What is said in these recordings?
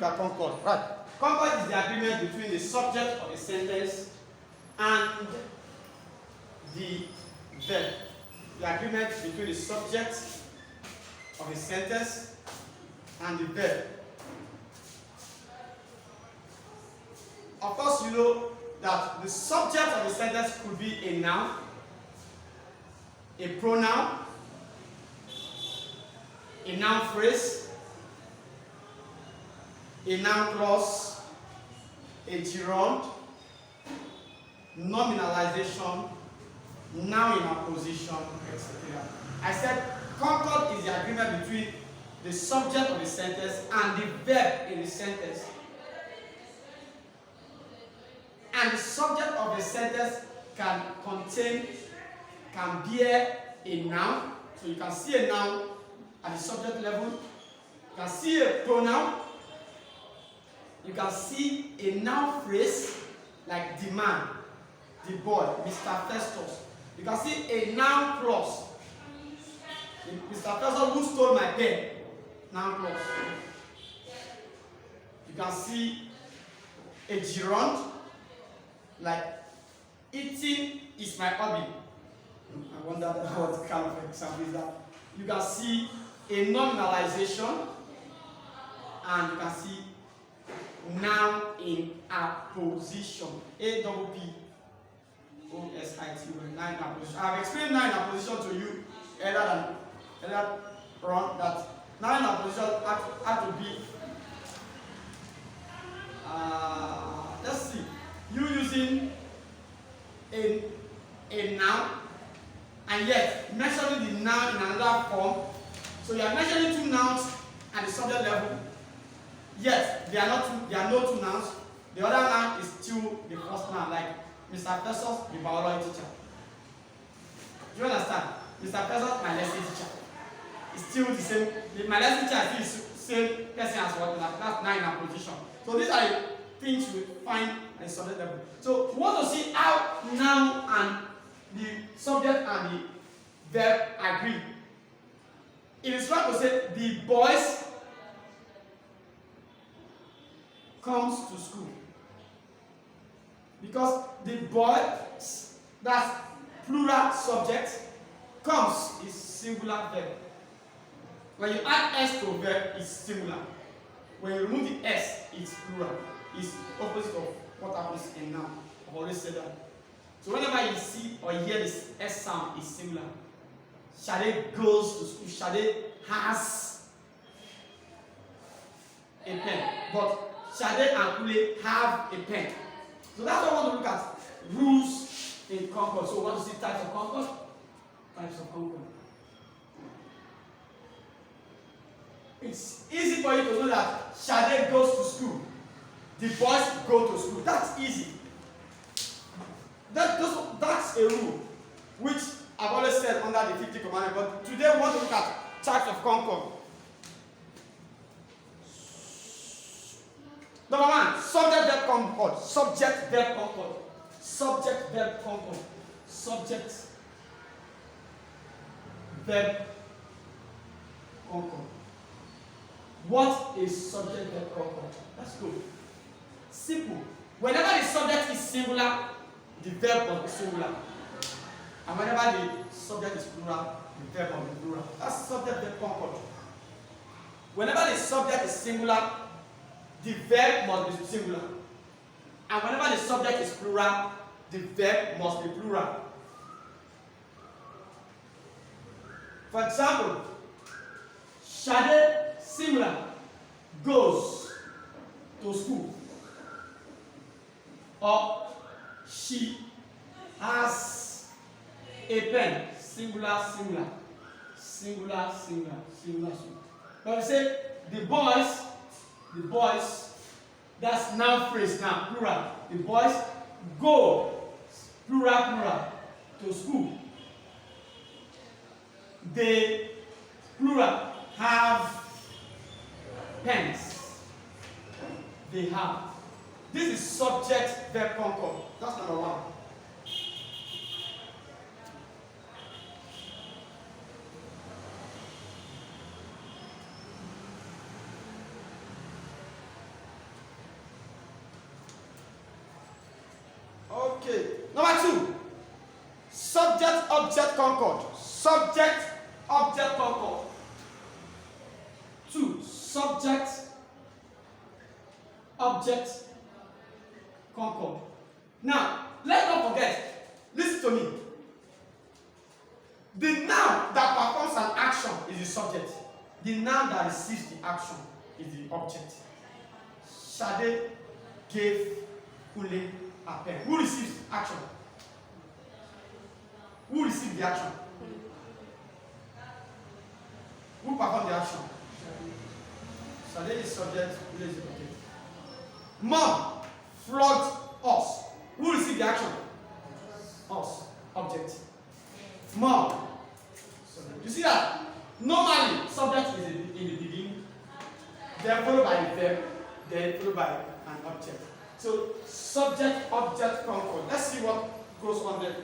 at Concord. Right. Concord is the agreement between the subject of a sentence and the verb. The agreement between the subject of a sentence and the verb. Of course, you know that the subject of a sentence could be a noun, a pronoun, a noun phrase, a noun clause, a gerund, nominalization, noun in apposition, etc. I said concord is the agreement between the subject of the sentence and the verb in the sentence. And the subject of the sentence can bear a noun. So you can see a noun at the subject level. You can see a pronoun. You can see a noun phrase like the man, the boy, Mr. Festus. You can see a noun clause. Mr. Festus who stole my pen. Noun clause. You can see a gerund like eating is my hobby. I wonder what kind of example is that. You can see a nominalization and you can see noun in apposition. A-double-P-O-S-I-T-O-N, noun in apposition. I have explained noun in apposition to you earlier on that noun in apposition had to be let's see. You using a noun and yet mentioning the noun in another form. So you are mentioning two nouns at the subject level, yet they are no two nouns. The other noun is still the first noun, like Mr. Festus, the biology teacher. Do you understand? Mr. Festus, my lesson teacher. It's still the same. My lesson teacher is the same person as what that's noun in apposition. So these are the things we find at the subject level. So we want to see how noun and the subject and the verb agree. It is right to say the boys comes to school. Because the boys, that's plural subject, comes is singular verb. When you add s to verb, it's singular. When you remove the s, it's plural. It's opposite of what happens in noun. I've already said that. So whenever you see or hear this S sound, it's singular. Shade goes to school. Shade has a pen. But Shade and Kule have a pen. So that's what I want to look at. Rules in Concord. So we want to see types of Concord. Types of Concord. It's easy for you to know that Shade goes to school. The boys go to school. That's easy. That's a rule which I've always said under the 50 commandments. But today we want to look at types of concord. Number one, subject verb concord. Subject verb concord. Subject verb concord. Subject verb concord. What is subject verb concord? That's good. Simple. Whenever the subject is singular, the verb must be singular. And whenever the subject is plural, the verb must be plural. That's subject verb concord. Whenever the subject is singular, the verb must be singular. And whenever the subject is plural, the verb must be plural. For example, Shade, singular, goes to school. Or she has a pen. Singular, singular. Singular, singular. Singular, singular. But we say the boys, that's noun phrase now, plural. The boys go, plural, to school. They, plural, have pens. They have. This is subject verb concord. That's number one. Okay. Number 2. Subject-object concord. Subject-object concord. 2. Subject-object concord. Now, let's not forget, listen to me. The noun that performs an action is the subject. The noun that receives the action is the object. Shade gave Kule a pen. Who receives action? Who received the action? Who performed the action? Shade is subject, Kule is the object. Mom flogged us. Who received the action? Us. Object. Mom. You see that? Normally, subject is in the beginning, then followed by a verb, then followed by an object. So, subject-object concord. Let's see what goes on there.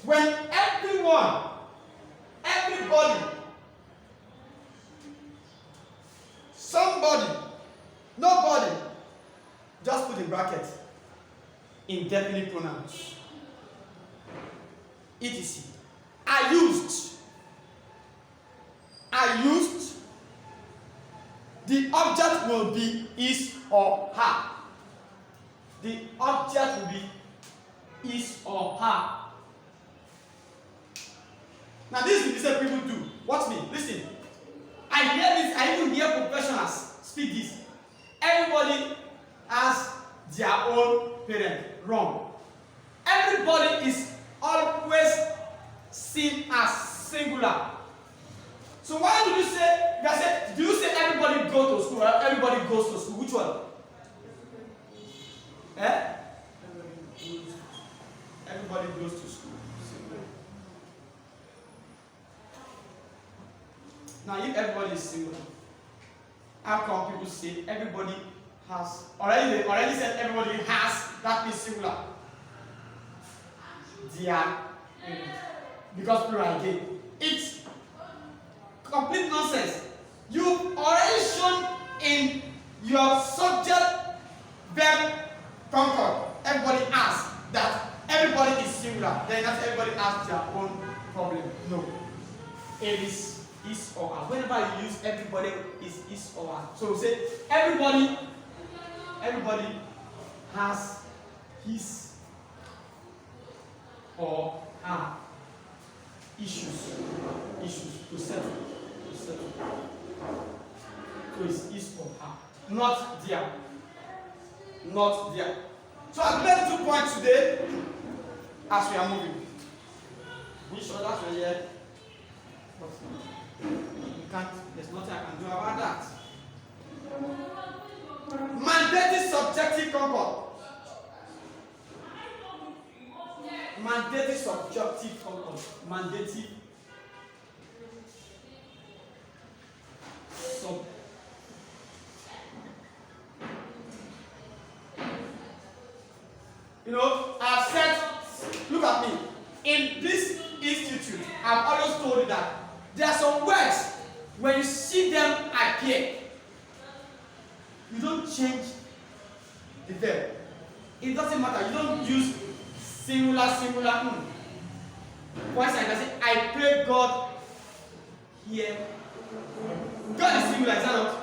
When everybody, somebody, nobody, just put in bracket, indefinite pronouns. etc. I used. The object will be is or her. The object will be is or her. Now this is what people do. Watch me. Listen. I hear this. I even hear professionals speak this. Everybody has their own parent. Wrong. Everybody is always seen as singular. So why do you say, do you say everybody go to school or everybody goes to school? Which one? Everybody goes to school. Now if everybody is singular, how come people say everybody has, already said everybody has, that is singular. They are, because plural again. It's complete nonsense. You've already shown in your subject verb concord, everybody has, that everybody is singular. Then not everybody has their own problem. No. It is or are. Whenever you use everybody is or are. So we say everybody has his or her issues to settle. So it's is or her, not there. So I've made 2 points today as we are moving. Which others were here? There's nothing I can do about that. Mandated subjective concord. Mandated subjunctive concord. Mandative sub. You know, I've said, look at me. In this institute, I've always told you that there are some words, when you see them appear, you don't change the verb. It doesn't matter. You don't use singular. Once I say, I pray God here. God is singular, is that not?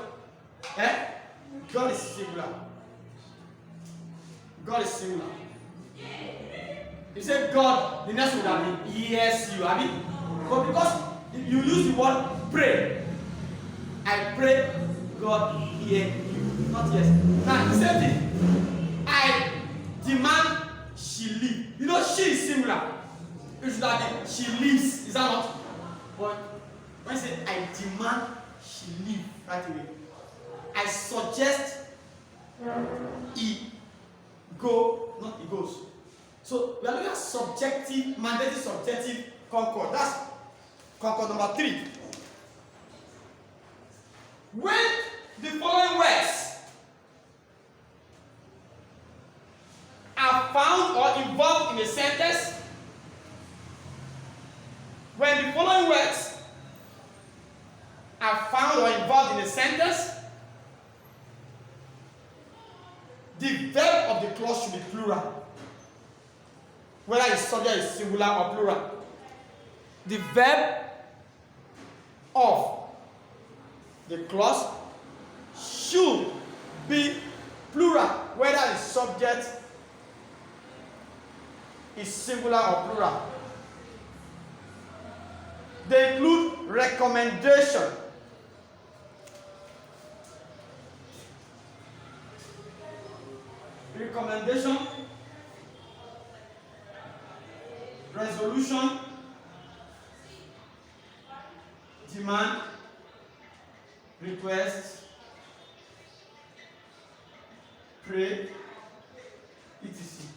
God is singular. God is singular. You say God, the next would have been yes, you have it. But because you use the word pray, I pray God hear you, not yes. Now the same thing. I demand she leave. You know she is singular. It should have been she leaves. Is that not? But when I say I demand she leave right away, I suggest he go, not he goes. So we are looking at subjective, mandated subjective concord. That's concord number 3. When the following words are found or involved in a sentence, when the following words are found or involved in a sentence, the verb of the clause should be plural. Whether the subject is singular or plural. The verb of the clause should be plural, whether the subject is singular or plural. They include recommendation, resolution, demand, request, pray, etc.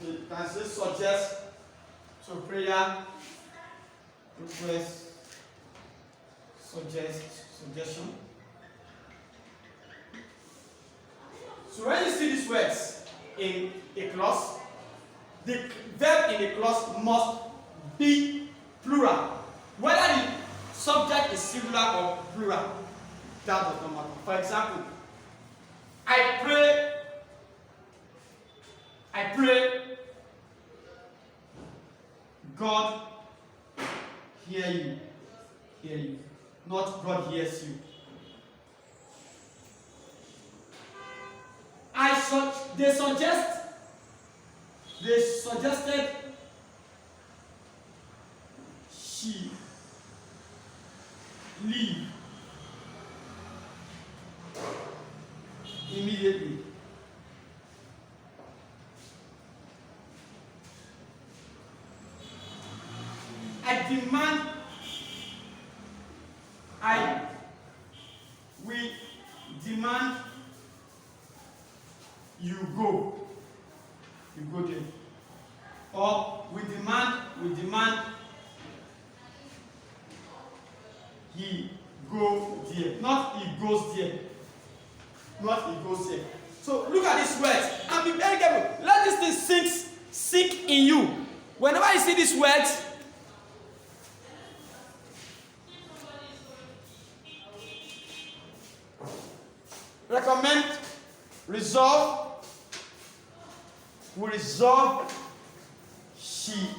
You can say suggest, so prayer, request, suggestion. So when you see these words in a clause, the verb in a clause must be plural. Whether the subject is singular or plural, that does not matter. For example, I pray, God hear you, not God hears you. They suggested she leave immediately. We demand you go there. Or we demand he go there. Not he goes there. So look at these words and be very careful. Let this thing sink in you. Whenever you see these words, recommend, resolve, we resolve she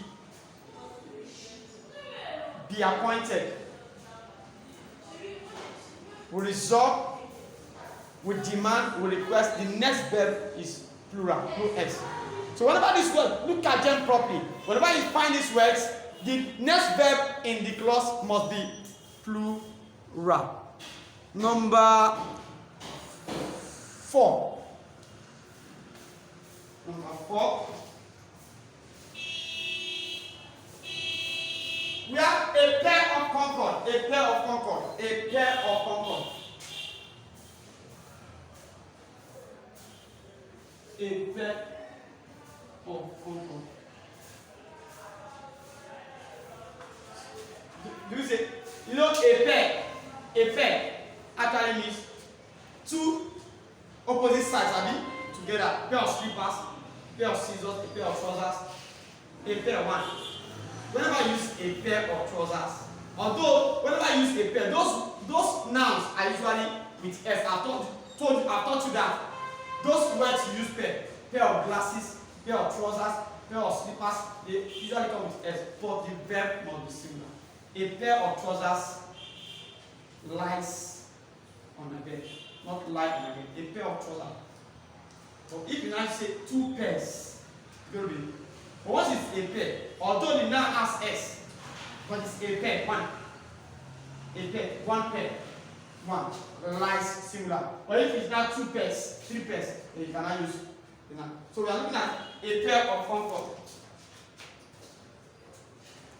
be appointed. We resolve, we demand, we request. The next verb is plural, no S. So whenever this word, look at them properly. Whenever you find these words, the next verb in the clause must be plural. Number 4. We have a pair of Concord. A pair of Concord. Do you say, you know, a pair actually means two opposite sides, I mean, together. A pair of slippers, a pair of scissors, a pair of trousers, a pair of one. Whenever I use a pair of trousers, although whenever I use a pair, those nouns are usually with S. I've taught you that those words you use pair of glasses, pair of trousers, pair of slippers, they usually come with S, but the verb must be singular. A pair of trousers lies on the bed, not lie on the bed. A pair of trousers. So if you now say two pairs, it's going to be. But once it's a pair, although the noun has S, but it's a pair, one. A pair, one pair, one. Lies singular. But if it's not two pairs, three pairs, then you cannot use the noun. So we are looking at a pair of Concord.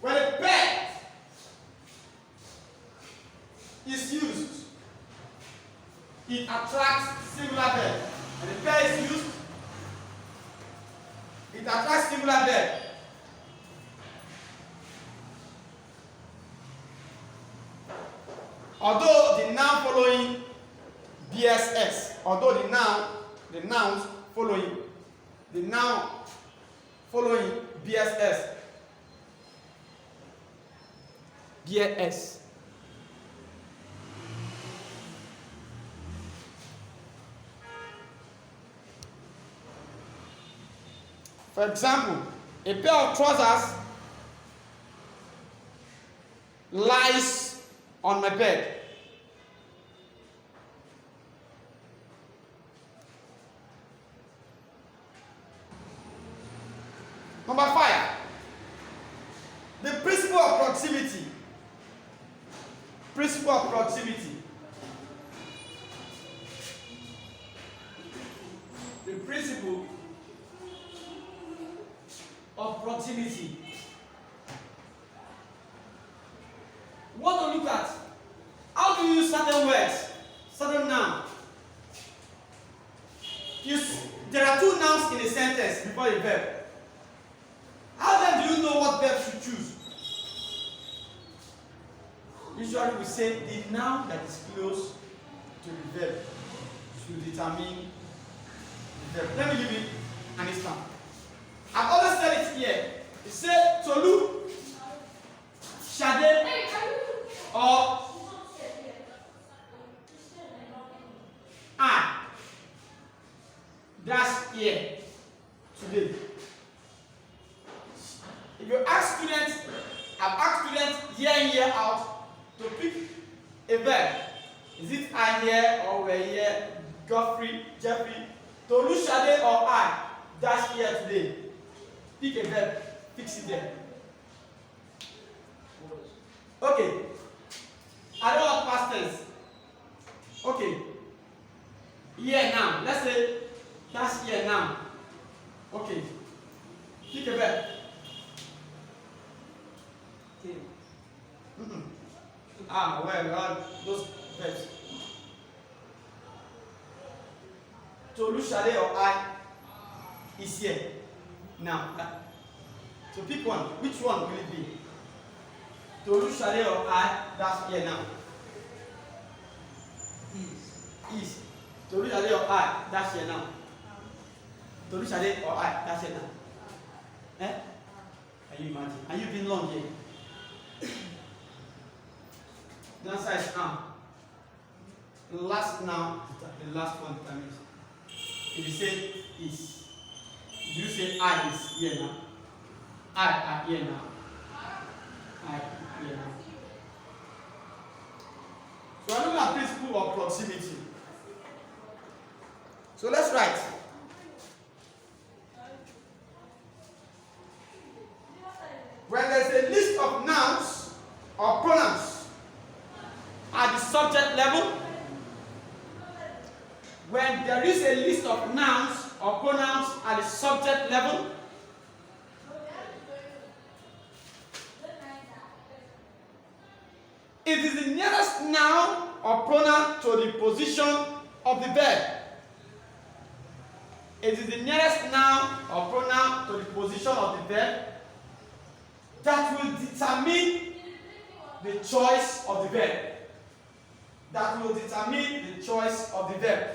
When a pair is used, it attracts singular verb. And the pair is used, it attracts singular verb. Although the noun following BSS, the nouns following BSS, For example, a pair of trousers lies on my bed. Number 5, the principle of proximity. Principle of proximity. The principle of proximity. What to look at? How do you use certain words, certain nouns? There are 2 nouns in a sentence before a verb. How then do you know what verb to choose? Usually we say the noun that is close to the verb should determine the verb. Let me give you an example. I've always said it here. It said Tolu, Shade, or I. That's here today. If you ask students, I've asked students year in, year out to pick a verb. Is it I here or we're here? Godfrey, Jeffrey, Tolu, Shade, or I? That's here today. Pick a verb, fix it there. Okay. I don't want past tense. Okay. Here now. Let's say that's here now. Okay. Pick a verb. Well, those verbs. Tolu, Shade, or I is here now. So pick one. Which one will it be? Tolu, Shade, or I? That's here now. Is. Tolu, Shade, or I? That's here now. Tolu, Shade, or I? That's here now. Can you imagine? Are you being long here? The answer is the last now, the last one determines. If you say is, do you say I is here now? I here now. I here now. So I look at principle of proximity. So let's write. When there's a list of nouns or pronouns at the subject level, when there is a list of nouns or pronouns at the subject level, it is the nearest noun or pronoun to the position of the verb. It is the nearest noun or pronoun to the position of the verb that will determine the choice of the verb. That will determine the choice of the verb.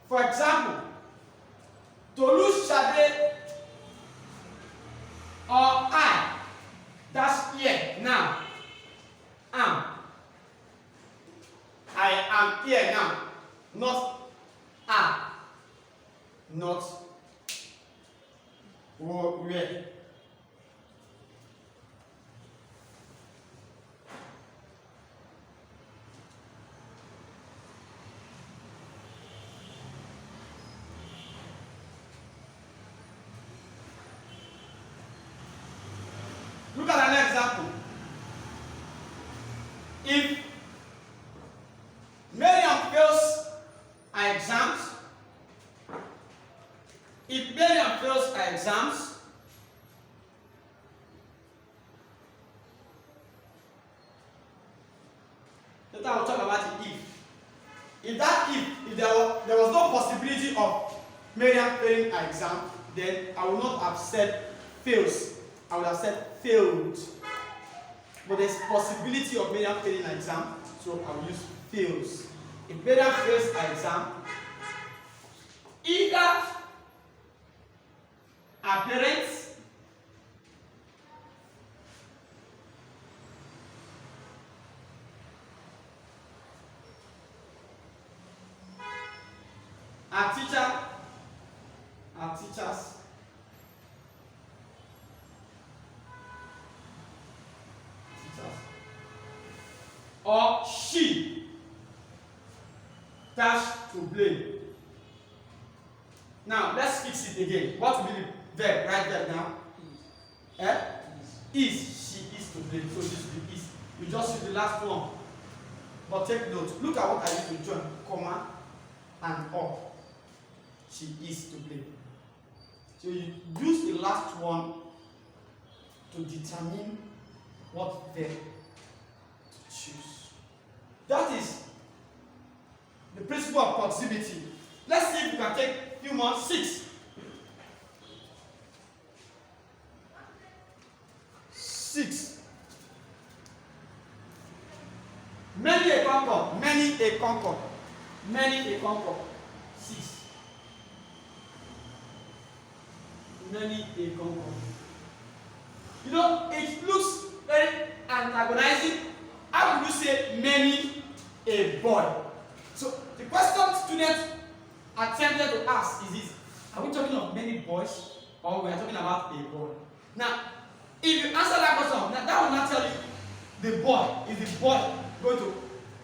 For example, Tolu, Shade, or I. That's here now. I am here now. Not I. Not where. Look at an example. If Miriam fails her exams, later I will talk about the if. If there was no possibility of Miriam failing her exam, then I would not have said fails. I would have said failed. But there's possibility of Miriam failing her exam, so I will use fails. If Miriam fails her exam, either her parents Our teacher, our teachers, or she dash to blame. Now let's fix it again. What will be the verb? Write that down. Is. She is to blame. So this will be is. You just use the last one. But take note. Look at what I used to join. Comma and or. She is to blame. So you use the last one to determine what verb to choose. That is the principle of proximity. Let's see if we can take a few more. 6. 6. Many a Concord. Many a Concord. Many a Concord. 6. Many a Concord. You know, it looks very antagonizing. How would you say many a boy? So the question students attempted to ask is this: are we talking of many boys, or we are talking about a boy? Now, if you answer that question, that will not tell you the boy. Is the boy going to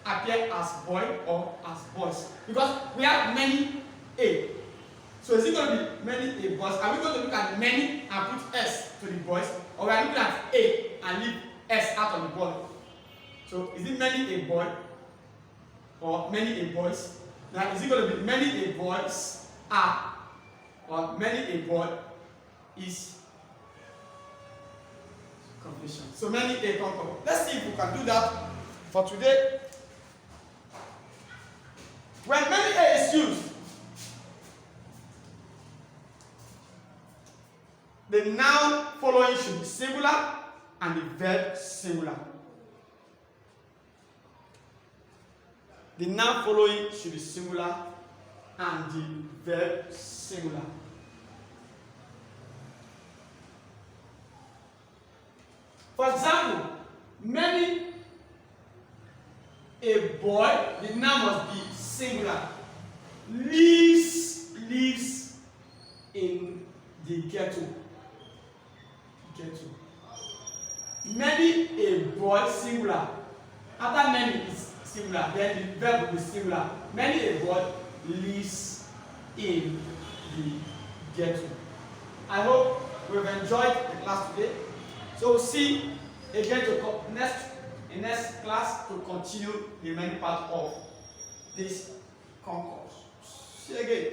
appear as boy or as boys? Because we have many a. So is it going to be many a boys? Are we going to look at many and put s to the boys, or we are looking at a and leave s out of the boy? So is it many a boy or many a boys? Now is it going to be many a boys are, or many a boy is? Completion. So many a Concord. Let's see if we can do that for today. When many a is used, the noun following should be singular and the verb singular. The noun following should be singular and the verb singular. For example, many a boy, the noun must be singular, lives in the ghetto. Many a boy, singular. After many is singular, then the verb will be singular. Many a boy lives in the ghetto. I hope we've enjoyed the class today. So we'll see again in next class to continue the remaining part of this concourse. See you again.